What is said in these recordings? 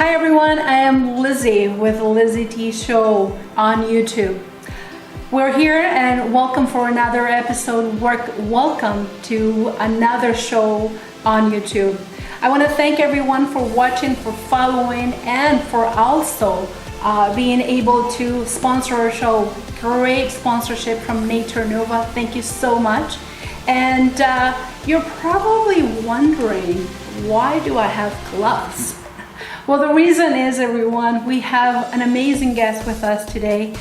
Hi everyone, I am Lizy with LizyT Show on YouTube. We're here and welcome for another episode. Welcome to another show on YouTube. I want to thank everyone for watching, for following, and for also being able to sponsor our show. Great sponsorship from Nature Nova. Thank you so much. And you're probably wondering, why do I have gloves? Well, the reason is, everyone, we have an amazing guest with us today,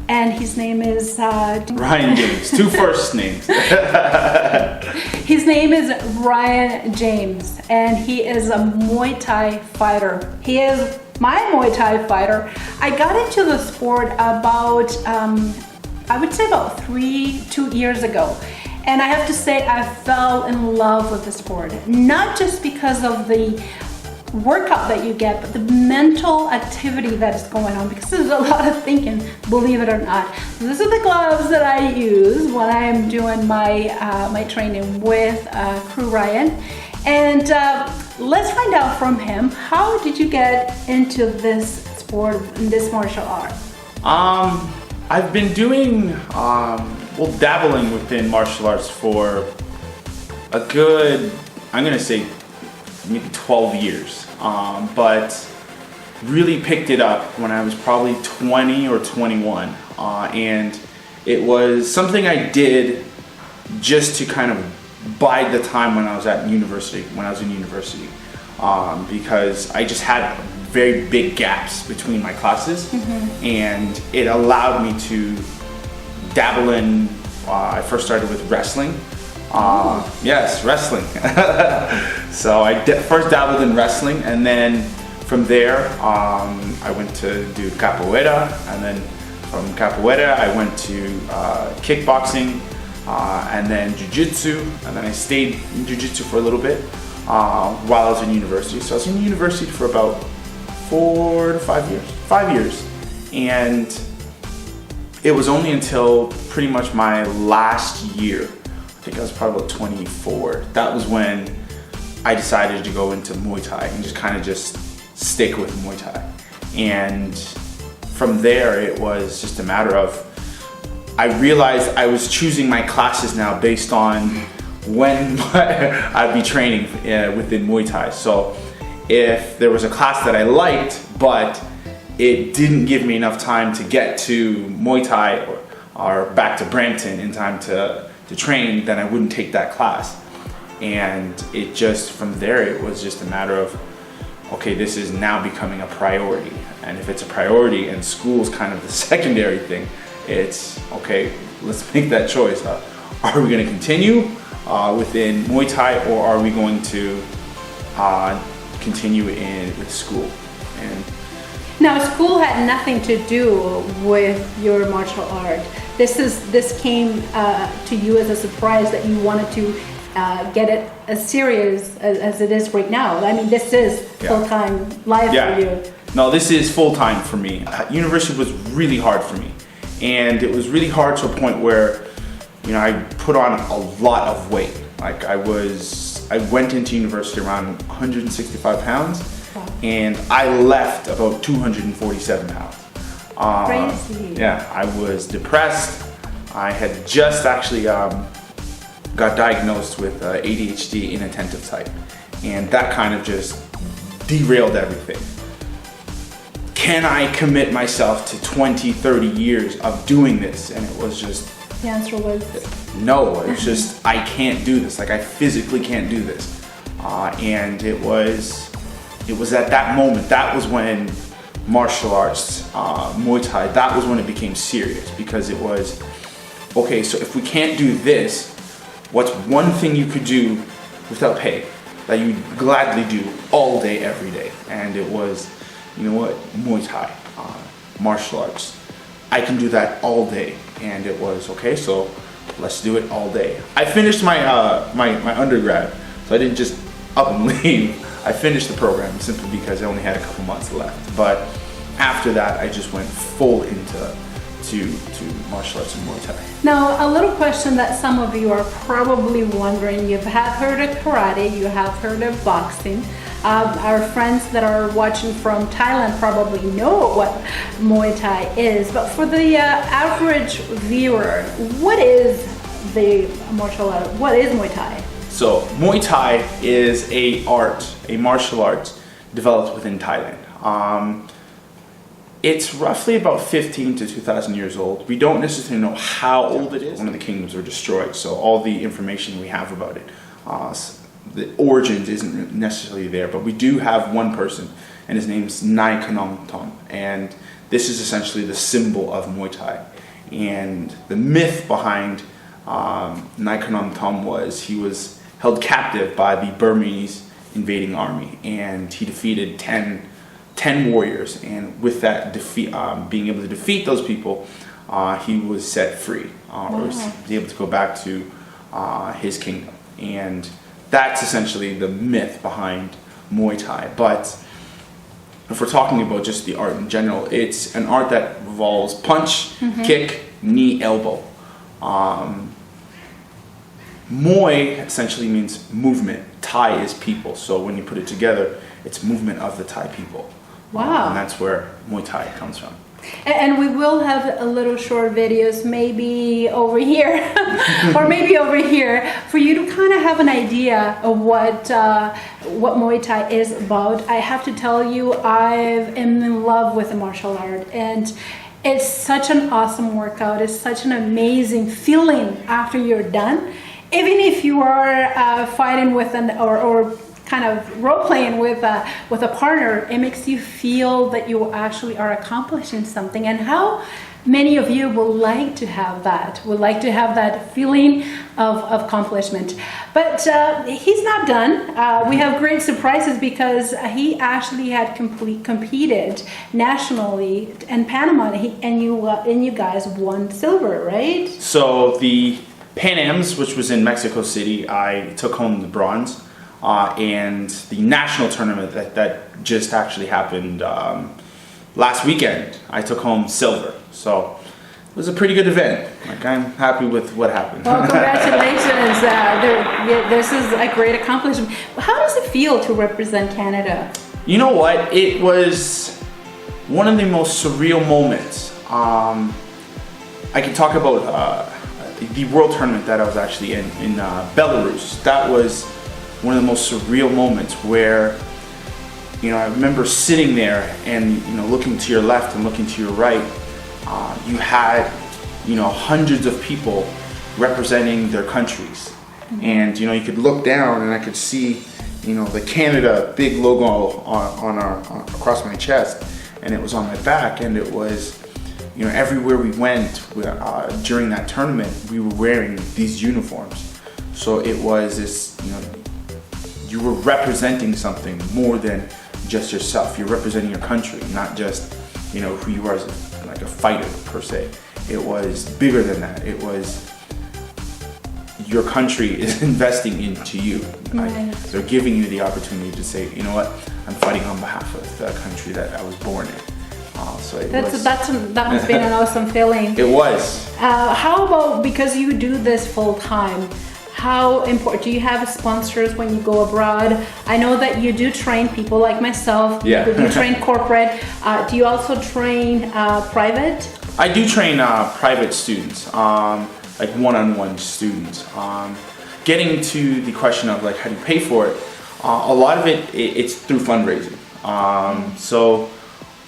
and his name is Ryan James. Two first names. His name is Ryan James, and he is a Muay Thai fighter. He is my Muay Thai fighter. I got into the sport about, I would say about 2 years ago. And I have to say, I fell in love with the sport. Not just because of the workout that you get, but the mental activity that is going on, because there's a lot of thinking, believe it or not. So these are the gloves that I use when I'm doing my my training with Crew Ryan. And let's find out from him, how did you get into this sport, this martial art? I've been doing, dabbling within martial arts for a good, I'm gonna say maybe 12 years, but really picked it up when I was probably 20 or 21, and it was something I did just to kind of bide the time when I was in university, because I just had very big gaps between my classes, and it allowed me to dabble in, I first started with wrestling. Yes, wrestling. So I first dabbled in wrestling, and then from there I went to do capoeira, and then from capoeira I went to kickboxing, and then jiu-jitsu, and then I stayed in jiu-jitsu for a little bit while I was in university. So I was in university for about 4 to 5 years. 5 years. And it was only until pretty much my last year, I think I was probably about 24, that was when I decided to go into Muay Thai and just stick with Muay Thai. And from there, it was just a matter of, I realized I was choosing my classes now based on when I'd be training within Muay Thai. So if there was a class that I liked, but it didn't give me enough time to get to Muay Thai or back to Brampton in time to train, then I wouldn't take that class. And it just, from there, it was just a matter of, okay, this is now becoming a priority. And if it's a priority and school's kind of the secondary thing, it's, okay, let's make that choice. Are we gonna continue within Muay Thai, or are we going to continue with school? And now, school had nothing to do with your martial art. This came to you as a surprise that you wanted to get it as serious as it is right now. I mean, this is full-time life for you. No, this is full-time for me. University was really hard for me, and it was really hard to a point where, you know, I put on a lot of weight. Like I went into university around 165 pounds. And I left about 247 pounds. Crazy. Yeah, I was depressed. I had just actually got diagnosed with ADHD inattentive type. And that kind of just derailed everything. Can I commit myself to 20, 30 years of doing this? And it was just, the answer was no. It's just, I can't do this. Like, I physically can't do this. And it was at that moment, that was when martial arts, Muay Thai, that was when it became serious, because it was, okay, so if we can't do this, what's one thing you could do without pay that you'd gladly do all day, every day? And it was, you know what, Muay Thai, martial arts. I can do that all day. And it was, okay, so let's do it all day. I finished my undergrad, so I didn't just up and leave. I finished the program simply because I only had a couple months left. But after that, I just went full into martial arts and Muay Thai. Now, a little question that some of you are probably wondering. You have heard of karate, you have heard of boxing. Our friends that are watching from Thailand probably know what Muay Thai is, but for the average viewer, what is the martial art? What is Muay Thai? So Muay Thai is a martial art developed within Thailand. It's roughly about 15 to 2,000 years old. We don't necessarily know how old it is. One of the kingdoms were destroyed, so all the information we have about it, the origins isn't necessarily there, but we do have one person, and his name's Nai Kanong Thom, and this is essentially the symbol of Muay Thai. And the myth behind Nai Kanong Thom was he was held captive by the Burmese invading army, and he defeated 10 warriors, and with that defeat, being able to defeat those people, he was set free, or was able to go back to his kingdom. And that's essentially the myth behind Muay Thai. But if we're talking about just the art in general, it's an art that involves punch, kick, knee, elbow. Muay essentially means movement. Thai is people. So when you put it together, it's movement of the Thai people. Wow. And that's where Muay Thai comes from. And we will have a little short videos, maybe over here or maybe over here, for you to kind of have an idea of what Muay Thai is about. I have to tell you, I am in love with the martial art, and it's such an awesome workout. It's such an amazing feeling after you're done. Even if you are fighting with or kind of role-playing with a partner, it makes you feel that you actually are accomplishing something. And how many of you would like to have that feeling of accomplishment? But he's not done. We have great surprises, because he actually had competed nationally in Panama, and you guys won silver, right? So the Pan Ams, which was in Mexico City, I took home the bronze. And the national tournament that just actually happened last weekend, I took home silver. So it was a pretty good event. Like, I'm happy with what happened. Well, congratulations. This is a great accomplishment. How does it feel to represent Canada? You know what? It was one of the most surreal moments. I can talk about the world tournament that I was actually in Belarus. That was one of the most surreal moments where, I remember sitting there and, looking to your left and looking to your right. You had, hundreds of people representing their countries. And, you could look down and I could see, the Canada big logo across my chest, and it was on my back, and it was, everywhere we went during that tournament, we were wearing these uniforms. So it was this, you were representing something more than just yourself. You're representing your country, not just, who you are as like a fighter per se. It was bigger than that. It was your country is investing into you. Right. They're giving you the opportunity to say, you know what, I'm fighting on behalf of the country that I was born in. That must be an awesome feeling. It was. How about, because you do this full time, how important, do you have sponsors when you go abroad? I know that you do train people like myself. Yeah. You train corporate. Do you also train private? I do train private students, like one-on-one students. Getting to the question of like how do you pay for it, a lot of it's through fundraising.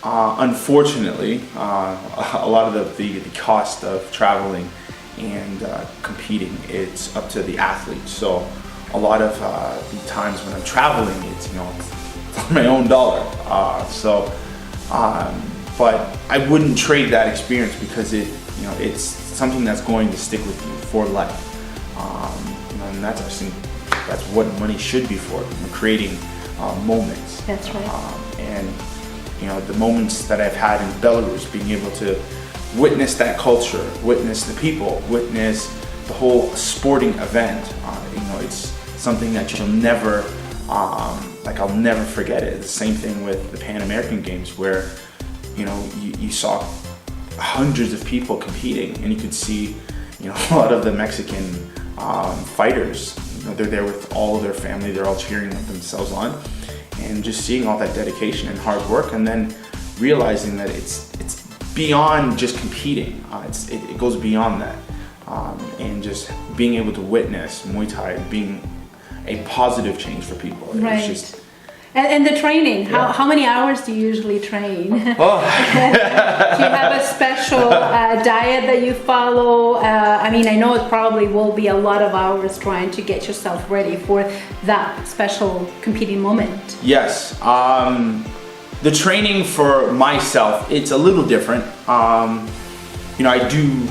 Unfortunately, a lot of the cost of traveling and competing, it's up to the athlete. So a lot of the times when I'm traveling, it's for my own dollar. But I wouldn't trade that experience, because it's something that's going to stick with you for life. And that's what money should be for, creating moments. That's right. And the moments that I've had in Belarus, being able to witness that culture, witness the people, witness the whole sporting event, it's something that you'll never, I'll never forget it. The same thing with the Pan American Games, where you saw hundreds of people competing, and you could see a lot of the Mexican fighters. They're there with all of their family. They're all cheering themselves on, and just seeing all that dedication and hard work, and then realizing that it's beyond just competing. It goes beyond that, and just being able to witness Muay Thai being a positive change for people. Right. It's just, and the training, Yeah. how many hours do you usually train? oh, Do you have a special diet that you follow? I mean, I know it probably will be a lot of hours trying to get yourself ready for that special competing moment. yes. The training for myself, it's a little different. You know, I do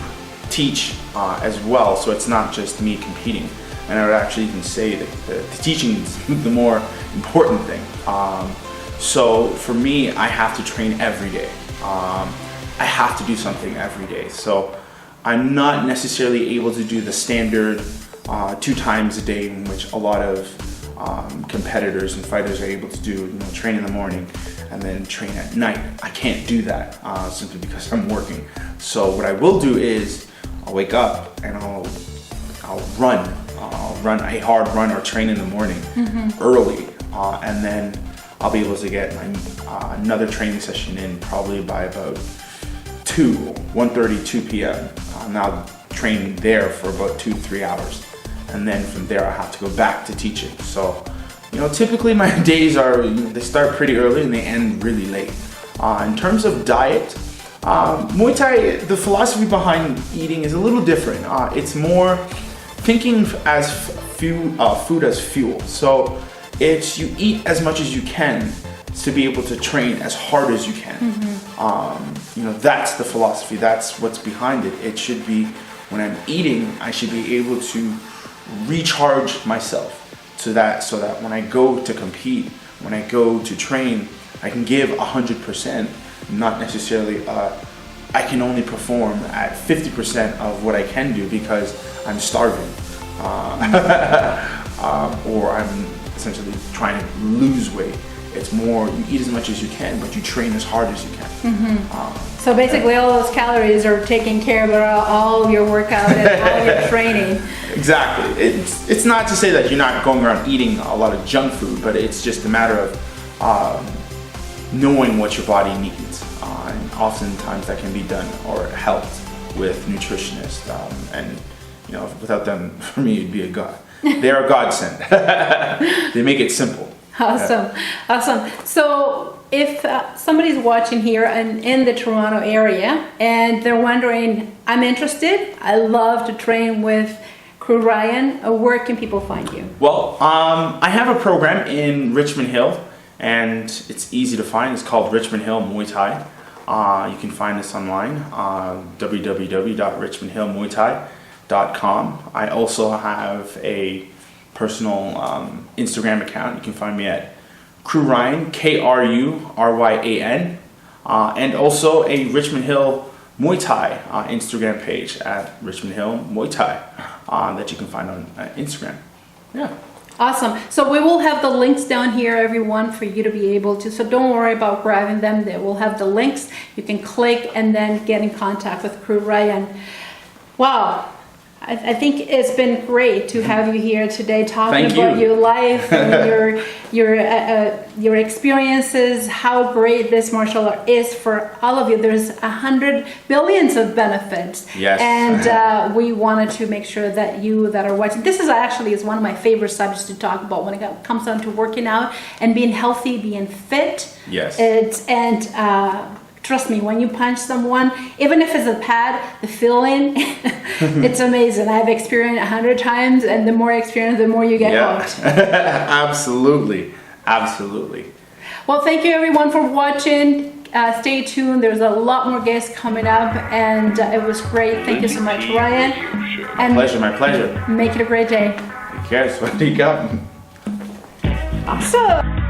teach as well, so it's not just me competing. And I would actually even say that the teaching is the more important thing. So for me, I have to train every day. I have to do something every day. So I'm not necessarily able to do the standard 2 times a day, in which a lot of competitors and fighters are able to do. You know, train in the morning and then train at night. I can't do that simply because I'm working. So what I will do is I'll wake up and I'll run. I'll run a hard run or train in the morning early, and then I'll be able to get another training session in probably by about 1:30, 2 p.m. And I'll train there for about 2 to 3 hours, and then from there I have to go back to teaching. So, you know, typically my days are, they start pretty early and they end really late. In terms of diet, Muay Thai, the philosophy behind eating is a little different. It's more thinking as food as fuel. So it's you eat as much as you can to be able to train as hard as you can. You know, that's the philosophy. That's what's behind it. It should be, when I'm eating, I should be able to recharge myself so that when I go to compete, when I go to train, I can give 100%, not necessarily I can only perform at 50% of what I can do because I'm starving, or I'm essentially trying to lose weight. It's more, you eat as much as you can, but you train as hard as you can. So basically all those calories are taken care of all your workout and all your training. Exactly. It's not to say that you're not going around eating a lot of junk food, but it's just a matter of knowing what your body needs. And oftentimes that can be done or helped with nutritionists. And you know, without them, for me, it'd be a god. They're a godsend. They make it simple. Awesome, awesome. So if somebody's watching here and in the Toronto area and they're wondering, I'm interested, I love to train with Crew Ryan, where can people find you? Well, I have a program in Richmond Hill, and it's easy to find. It's called Richmond Hill Muay Thai. You can find us online, www.richmondhillmuaythai.com. I also have a personal Instagram account. You can find me at Crew Ryan, KRURYAN, and also a Richmond Hill Muay Thai Instagram page at Richmond Hill Muay Thai that you can find on Instagram. Yeah. Awesome. So we will have the links down here, everyone, for you to be able to. So don't worry about grabbing them. They will have the links. You can click and then get in contact with Crew Ryan. Wow. I think it's been great to have you here today talking about your life and your experiences, how great this martial art is for all of you. There's 100 billions of benefits. Yes. And we wanted to make sure that you that are watching, this is one of my favorite subjects to talk about when it comes down to working out and being healthy, being fit. Yes. Trust me, when you punch someone, even if it's a pad, the feeling, it's amazing. I've experienced 100 times, and the more experience, the more you get hooked. Absolutely. Absolutely. Well, thank you everyone for watching. Stay tuned. There's a lot more guests coming up, and it was great. Thank you so much, Ryan. And My pleasure. Make it a great day. Who cares? What do you got? Awesome.